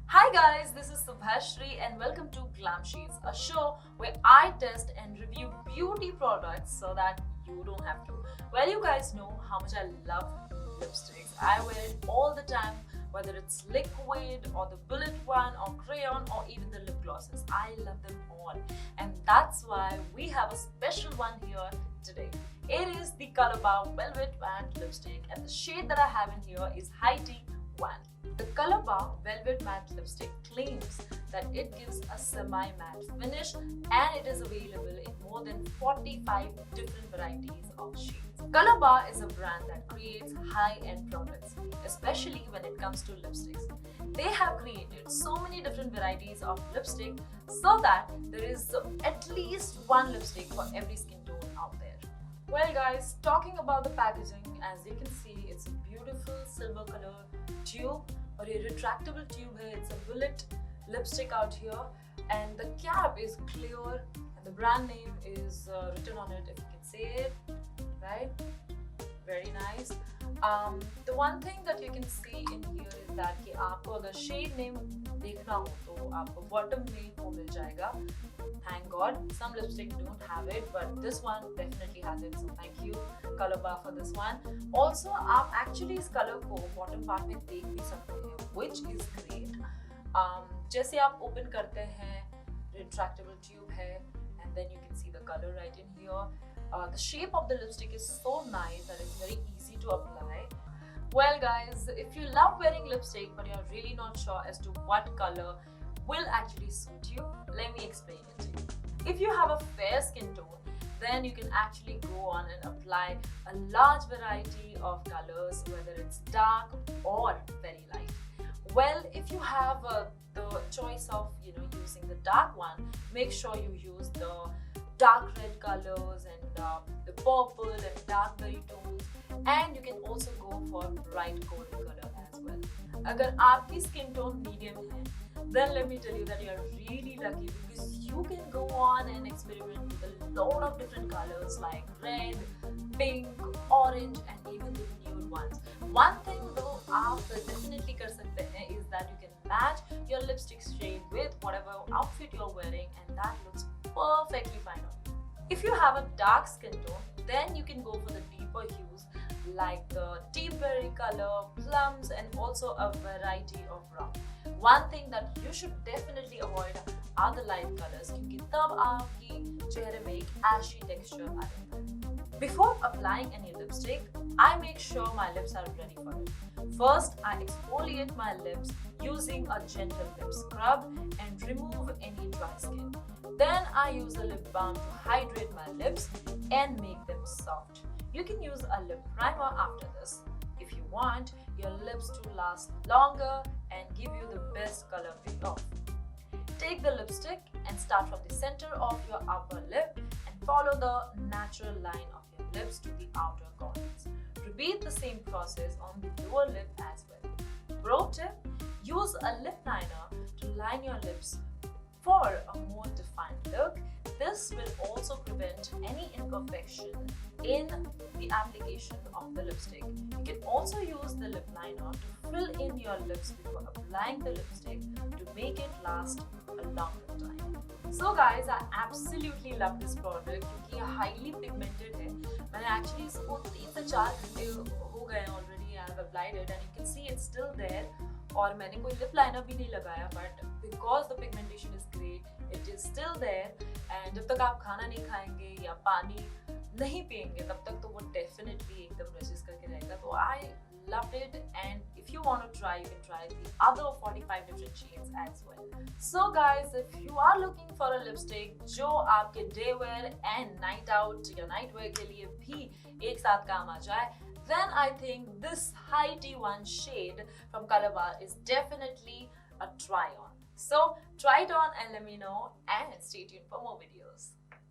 Hi guys, this is Subhashri and welcome to Glam Shades, a show where I test and review beauty products so that you don't have to. Well, you guys know how much I love lipsticks. I wear it all the time, whether it's liquid or the bullet one or crayon or even the lip glosses. I love them all, and that's why we have a special one here today. It is the Color Bar Velvet Matte Lipstick, and the shade that I have in here is High Tea 1. The Color Bar Velvet Matte Lipstick claims that it gives a semi-matte finish and it is available in more than 45 different varieties of shades. Color Bar is a brand that creates high-end products, especially when it comes to lipsticks. They have created so many different varieties of lipstick so that there is at least one lipstick for every skin tone out there. Well guys, talking about the packaging, as you can see, it's a beautiful silver color tube और ये retractable tube है. It's a bullet lipstick out here and the cap is clear and the brand name is written on it, if you can see it, right? Very nice. The one thing that you can see in here is that कि आपको अगर shade name देखना हो तो आपको bottom में वो मिल जाएगा. Thank God, some lipstick don't have it, but this one definitely has it. So thank you, Color Bar, for this one. Also, आप actually इस color को bottom part में देख भी सकते हैं, which is great. जैसे आप open करते हैं, retractable tube है, and then you can see the color right in here. The shape of the lipstick is so nice that it's very easy to apply. Well guys, if you love wearing lipstick but you're really not sure as to what color will actually suit you, let me explain it to you. If you have a fair skin tone, then you can actually go on and apply a large variety of colors, whether it's dark or very light. Well, if you have the choice of using the dark one, make sure you use the dark red colors and the purple and dark berry tones, and you can also go for bright golden color as well. अगर आपकी skin tone medium है, then let me tell you that you're really lucky because you can go on and experiment with a lot of different colors like red, pink, orange and even the nude ones. One thing though आप definitely कर सकते हैं is that you can match your lipstick shade with whatever outfit you're wearing and that looks perfectly fine on you. If you have a dark skin tone, then you can go for the deeper hues like the tea berry color, plums and also a variety of brown. One thing that you should definitely avoid are the light colors क्योंकि तब आपकी चेहरे में एक ashy texture आ जाता है. Before applying any lipstick, I make sure my lips are ready for it. First, I exfoliate my lips using a gentle lip scrub and remove any dry skin. Then I use a lip balm to hydrate my lips and make them soft. You can use a lip primer after this if you want your lips to last longer and give you the best color payoff. Take the lipstick and start from the center of your upper lip and follow the natural line of your lips to the outer corners. Repeat the same process on the lower lip as well. Pro tip: use a lip liner to line your lips for a more defined look. This will also prevent any imperfection in the application of the lipstick. You can also use the lip liner to fill in your lips before applying the lipstick to make it last a longer time. So guys, I absolutely love this product क्योंकि ये highly pigmented है. मैंने actually इसको 3 से 4 घंटे हो गए already. I have applied it and you can see it's still there. और मैंने कोई lip liner भी नहीं लगाया, but because the pigmentation is great, it is still there. And जब तक आप खाना नहीं खाएंगे या पानी नहीं पिएंगे तब तक तो वो definitely एकदम resist करके रहेगा. तो I loved it, and if you want to try, you can try the other 45 different shades as well. So guys, if you are looking for a lipstick जो आपके day wear and night out या night wear के लिए भी एक साथ काम आ जाए, then I think this High Tea 1 shade from Color Bar is definitely a try on. So try it on and let me know, and stay tuned for more videos.